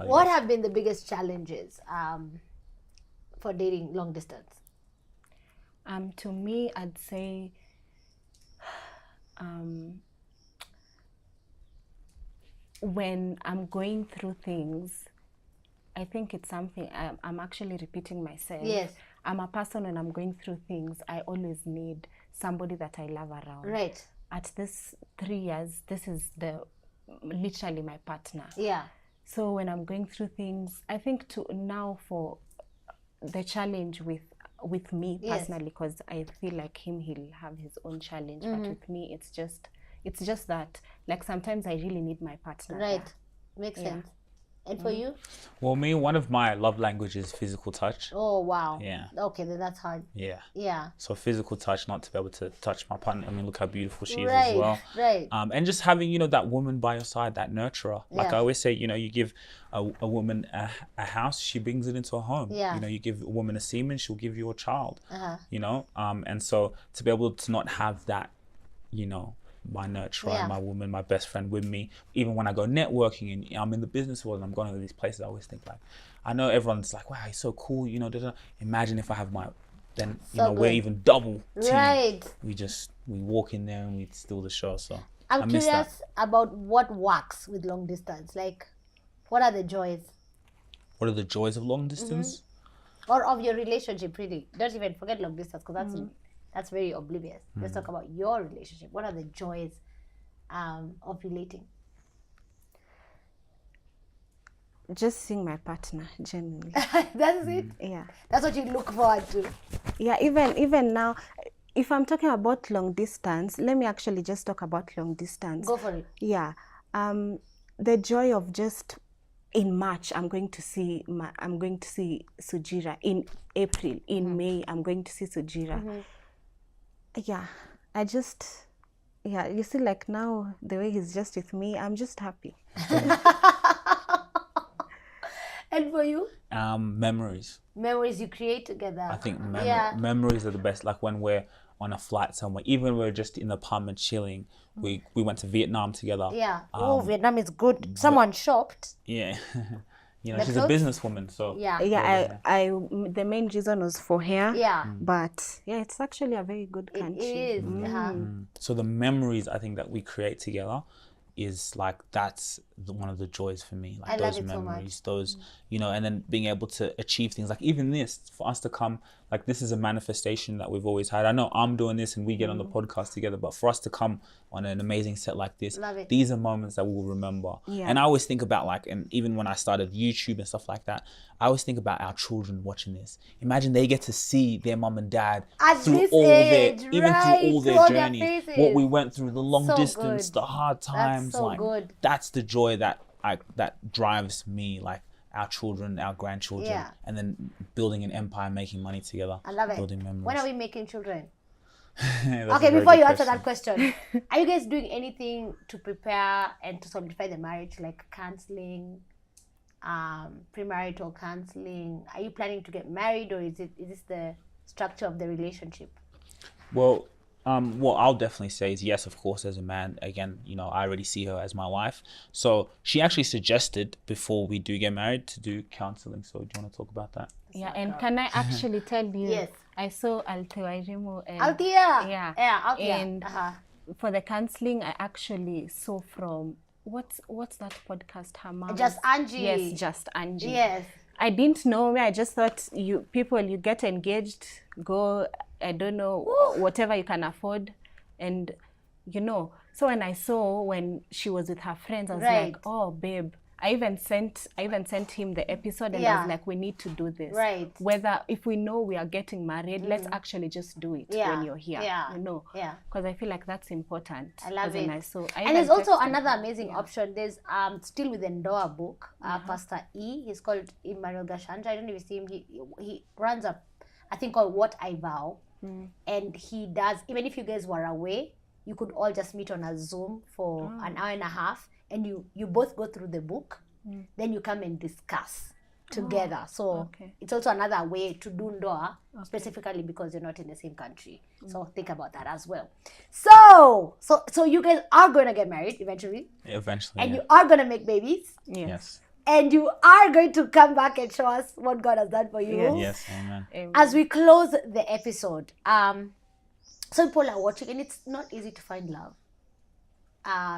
value What based. have been the biggest challenges for dating long distance? To me, I'd say when I'm going through things, I think it's something I'm actually repeating myself. Yes. I'm a person when I'm going through things, I always need somebody that I love around. Right. At this 3 years, this is literally my partner. Yeah. So when I'm going through things, I think for the challenge with me Yes. personally, because I feel like he'll have his own challenge. But with me, it's just that, like, sometimes I really need my partner. Right. there. Makes Yeah. sense. And for you? Well, me, one of my love languages is physical touch. Oh, wow. Yeah. Okay, then that's hard. Yeah. Yeah. So physical touch, not to be able to touch my partner. I mean, look how beautiful she is Right, as well. right. And just having, that woman by your side, that nurturer. Like Yeah. I always say, you give a woman a house, she brings it into a home. Yeah. You give a woman a semen, she'll give you a child. Uh-huh. And so to be able to not have that, my nurturer, Yeah. my woman, my best friend with me, even when I go networking and I'm in the business world and I'm going to these places, I always think like, I know everyone's like, wow, he's so cool, imagine if I have then So we're good. even double team. Right. We walk in there and we steal the show. So I'm I miss curious that. about what works with long distance. Like, what are the joys? What are the joys of long distance? Or of your relationship, really? Don't even forget long distance, because that's very oblivious. Let's talk about your relationship. What are the joys of relating? Just seeing my partner, genuinely. That's it? Yeah. That's what you look forward to? Yeah, even now, if I'm talking about long distance, let me actually just talk about long distance. Go for it. Yeah. The joy of just in March, I'm going to see Sugira. In April, in May, I'm going to see Sugira. Yeah, you see, like now, the way he's just with me, I'm just happy. And for you? Memories. Memories you create together. I think Yeah. memories are the best. Like when we're on a flight somewhere, even when we're just in the apartment chilling. We went to Vietnam together. Yeah. Vietnam is good. Someone shopped. Yeah. The She's a clothes? businesswoman, so Yeah. I the main reason was for hair. Yeah. But yeah, it's actually a very good It country. is. So the memories I think that we create together is like that's one of the joys for me. Like I love those it so much. memories, those and then being able to achieve things like even this for us to come. Like this is a manifestation that we've always had. I know I'm doing this and we get on the podcast together, but for us to come on an amazing set like this, Love it. these are moments that we'll remember. Yeah. And I always think about and even when I started YouTube and stuff like that, I always think about our children watching this. Imagine they get to see their mom and dad At through this all age, through all through their all their journeys, phases. what we went through, the long So distance, good. the hard times. so good. That's the joy that drives me. Like our children, our grandchildren, Yeah. and then building an empire, making money together. I love it. Building memories. When are we making children? That's a Okay, very before good you answer question. that question, are you guys doing anything to prepare and to solidify the marriage, like counseling, premarital counseling? Are you planning to get married, or is this the structure of the relationship? Well, what I'll definitely say is yes, of course, as a man. Again, I already see her as my wife. So she actually suggested before we do get married to do counseling. So do you want to talk about that? Yeah, and can I actually tell you? Yes. I saw Altewairimu. Althea. Yeah. Yeah, Althea. And for the counseling, I actually saw from what's that podcast? Her mom. Just Angie. Yes, Just Angie. Yes. I didn't know. I just thought you get engaged, go. I don't know, whatever you can afford, and So when I saw when she was with her friends, I was Right. like, oh, babe. I even sent him the episode, and I Yeah. was like, we need to do this. Right. Whether if we know we are getting married, let's actually just do it Yeah. when you're here. Yeah. Yeah. Because I feel like that's important. I love As in, it. I And there's even also texted another her. amazing option. There's still with the Ndoa book, Pastor E. He's called Emmanuel Gashanja. I don't know if you see him. He runs I think called What I Vow, and he does. Even if you guys were away, you could all just meet on a Zoom for an hour and a half, and you both go through the book. Then you come and discuss together. So okay. it's also another way to do Ndoa, specifically because you're not in the same country. So think about that as well. So you guys are going to get married eventually. Eventually. And yeah. you are going to make babies. Yes. Yes. and you are going to come back and show us what God has done for you. Yes. Yes, amen. Amen. As we close the episode, some people are watching and it's not easy to find love.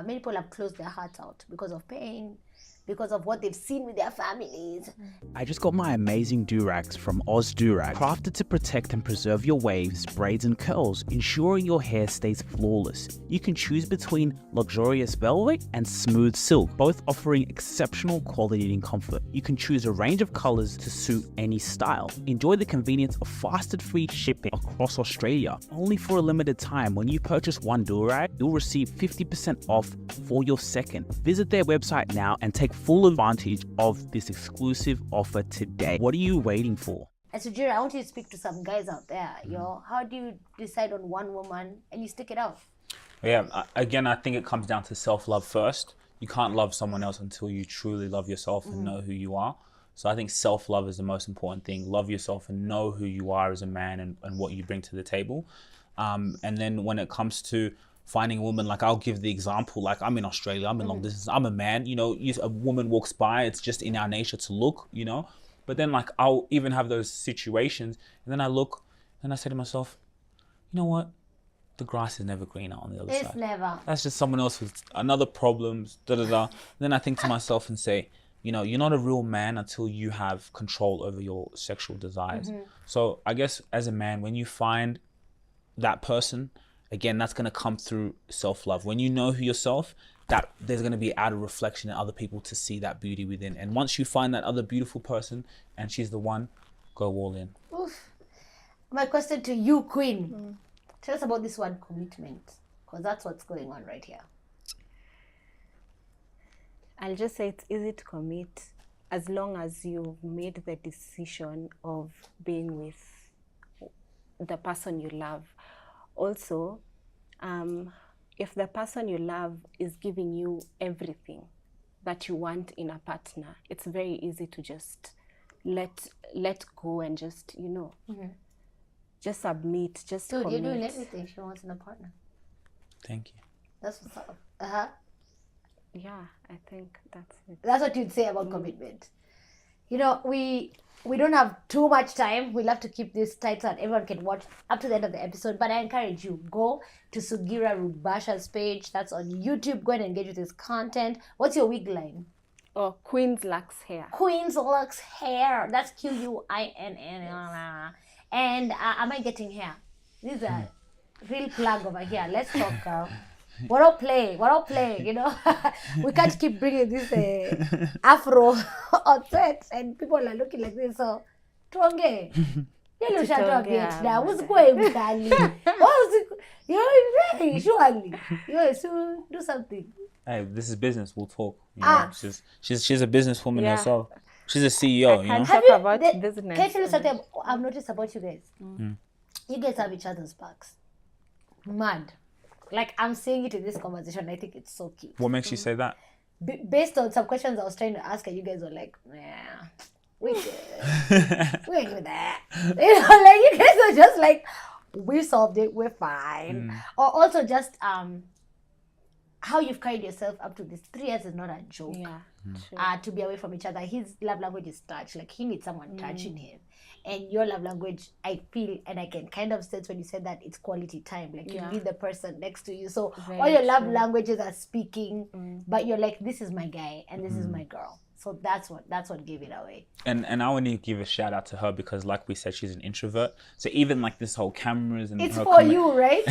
Many people have closed their hearts out because of pain, because of what they've seen with their families. I just got my amazing do-rags from Oz Do-Rag, crafted to protect and preserve your waves, braids and curls, ensuring your hair stays flawless. You can choose between luxurious velvet and smooth silk, both offering exceptional quality and comfort. You can choose a range of colors to suit any style. Enjoy the convenience of fast and free shipping across Australia. Only for a limited time, when you purchase one do-rag, you'll receive 50% off for your second. Visit their website now and take full advantage of this exclusive offer today. What are you waiting for? And Sugira, I want you to speak to some guys out there. How do you decide on one woman and you stick it out? Yeah, again, I think it comes down to self-love first. You can't love someone else until you truly love yourself and know who you are. So I think self-love is the most important thing. Love yourself and know who you are as a man and what you bring to the table. And then when it comes to finding a woman, like I'll give the example, like I'm in Australia, I'm in long distance, I'm a man, a woman walks by, it's just in our nature to look, but then like I'll even have those situations and then I look and I say to myself, you know what? The grass is never greener on the other side. It's never. That's just someone else with another problems, Then I think to myself and say, you're not a real man until you have control over your sexual desires. So I guess as a man, when you find that person, again, that's going to come through self-love. When you know who yourself, that there's going to be outer reflection in other people to see that beauty within. And once you find that other beautiful person and she's the one, go all in. Oof. My question to you, Queen. Tell us about this word commitment, because that's what's going on right here. I'll just say it's easy to commit as long as you've made the decision of being with the person you love. Also, if the person you love is giving you everything that you want in a partner, it's very easy to just let go and just, just submit, just Dude, commit. you're doing everything she wants in a partner. Thank you. That's what's up. Yeah, I think that's it. That's what you'd say about commitment. We don't have too much time. We'll have to keep this tight so that everyone can watch up to the end of the episode. But I encourage you, go to Sugira Rubasha's page. That's on YouTube. Go and engage with his content. What's your wig line? Oh, Queen's Lux Hair. Queen's Lux Hair. That's Quinn. And am I getting hair? This is a real plug over here. Let's talk, girl. What I'll play, we can't keep bringing this afro on set and people are looking like this. So, tuonge. Yellow shut up, bitch. Now, what's going on? You're surely. So do something. Hey, this is business. We'll talk. She's a businesswoman herself. She's a CEO. I can't talk about business. Can I tell you something I've noticed about you guys? You guys have each other's backs. Mad. Like, I'm saying it in this conversation, I think it's so cute. What makes you say that? Based on some questions I was trying to ask, and you guys were like, nah, we good. We ain't do that. You guys are just like, we solved it, we're fine. Or also just how you've carried yourself up to this 3 years is not a joke. Yeah, to be away from each other. His love language is touch. Like, he needs someone touching him. And your love language, I feel, and I can kind of sense when you said that, it's quality time. Like, you need the person next to you. So all your love languages are speaking, but you're like, this is my guy and this is my girl. So that's what gave it away. And I want to give a shout out to her because, like we said, she's an introvert. So even like this whole cameras and It's her for you, right?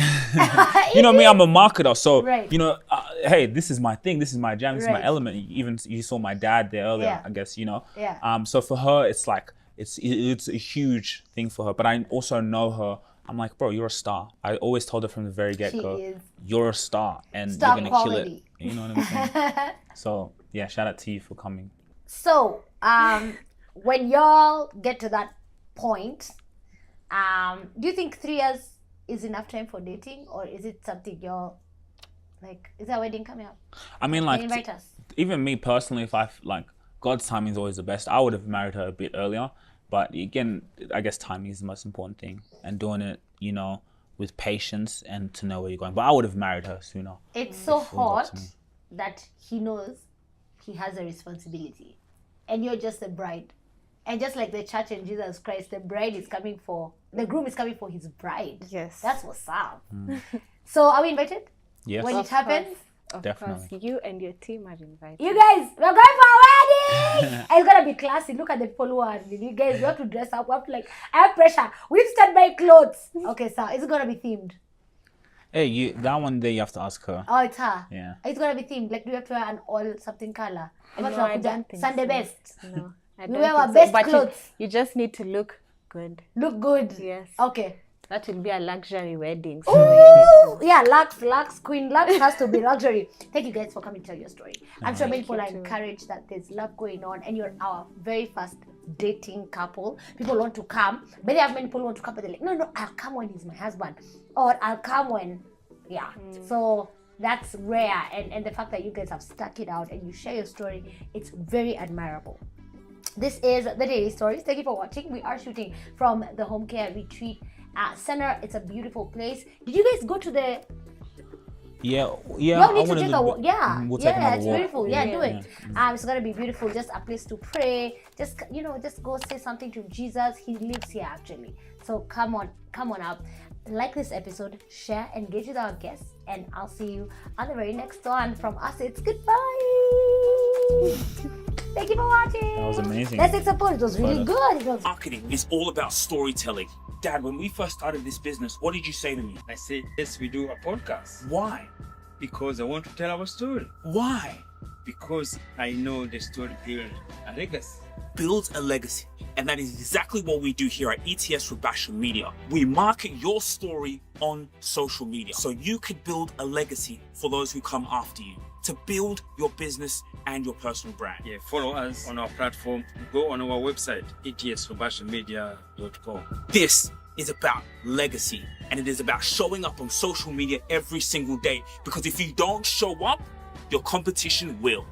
you know me, I'm a marketer. So Right. hey, this is my thing. This is my jam. This is my Right. element. Even you saw my dad there earlier. Yeah. I guess Yeah. So for her, it's like it's a huge thing for her. But I also know her. I'm like, bro, you're a star. I always told her from the very get-go, She is. you're a star and Star you're gonna quality. kill it. You know what I'm saying? So yeah, shout out to you for coming. So, when y'all get to that point, do you think 3 years is enough time for dating, or is it something y'all like? Is our wedding coming up? I mean, Can like, you invite us? even me personally, if God's timing is always the best. I would have married her a bit earlier, but again, I guess timing is the most important thing, and doing it, with patience and to know where you're going. But I would have married her sooner. It's so It was up hot to me. that he knows he has a responsibility. and you're just the bride. And just like the church and Jesus Christ, the groom is coming for his bride. Yes. That's what's up. So are we invited? Yes. When it happens? Of Definitely. course, you and your team are invited. You guys, we're going for a wedding! And it's gonna be classy. Look at the people who are, you guys, we have to dress up. We have to I have pressure. We need to start buying clothes. Okay, so it's gonna be themed. Hey, that one day you have to ask her. Oh, it's her. Yeah. It's gonna be themed. Like, do we have to wear an all something color? No, I don't think Sunday so. best. No, I We don't wear our think best But clothes. You just need to look good. Look good. Yes. Okay. That will be a luxury wedding. So Ooh, yeah, Lux, Queen Lux has to be luxury. Thank you guys for coming to tell your story. I'm sure many people are encouraged that there's love going on and you're our very first dating couple. People want to come. Many people want to come, but they're like, no, I'll come when he's my husband. Or I'll come when, So that's rare. And the fact that you guys have stuck it out and you share your story, it's very admirable. This is the Daily Stories. Thank you for watching. We are shooting from the Home Care Retreat Center. It's a beautiful place. Did you guys go to the? Yeah. You need to take a walk. Yeah, We'll take another it's walk. beautiful. Yeah, do it. Yeah. It's gonna be beautiful. Just a place to pray. Just go say something to Jesus. He lives here actually. So come on up. Like this episode, share, engage with our guests, and I'll see you on the very next one. From us, it's goodbye. Thank you for watching. That was amazing. Let's take support. It was really good. It was. Marketing is all about storytelling. Dad, when we first started this business, what did you say to me? I said, yes, we do a podcast Why? because I want to tell our story. Why? Because I know the story build a legacy. Build a legacy. And that is exactly what we do here at ETS Rubasha Media. We market your story on social media so you could build a legacy for those who come after you, to build your business and your personal brand. Yeah, follow us on our platform. Go on our website, etsrubashamedia.com. This is about legacy, and it is about showing up on social media every single day, because if you don't show up, your competition will.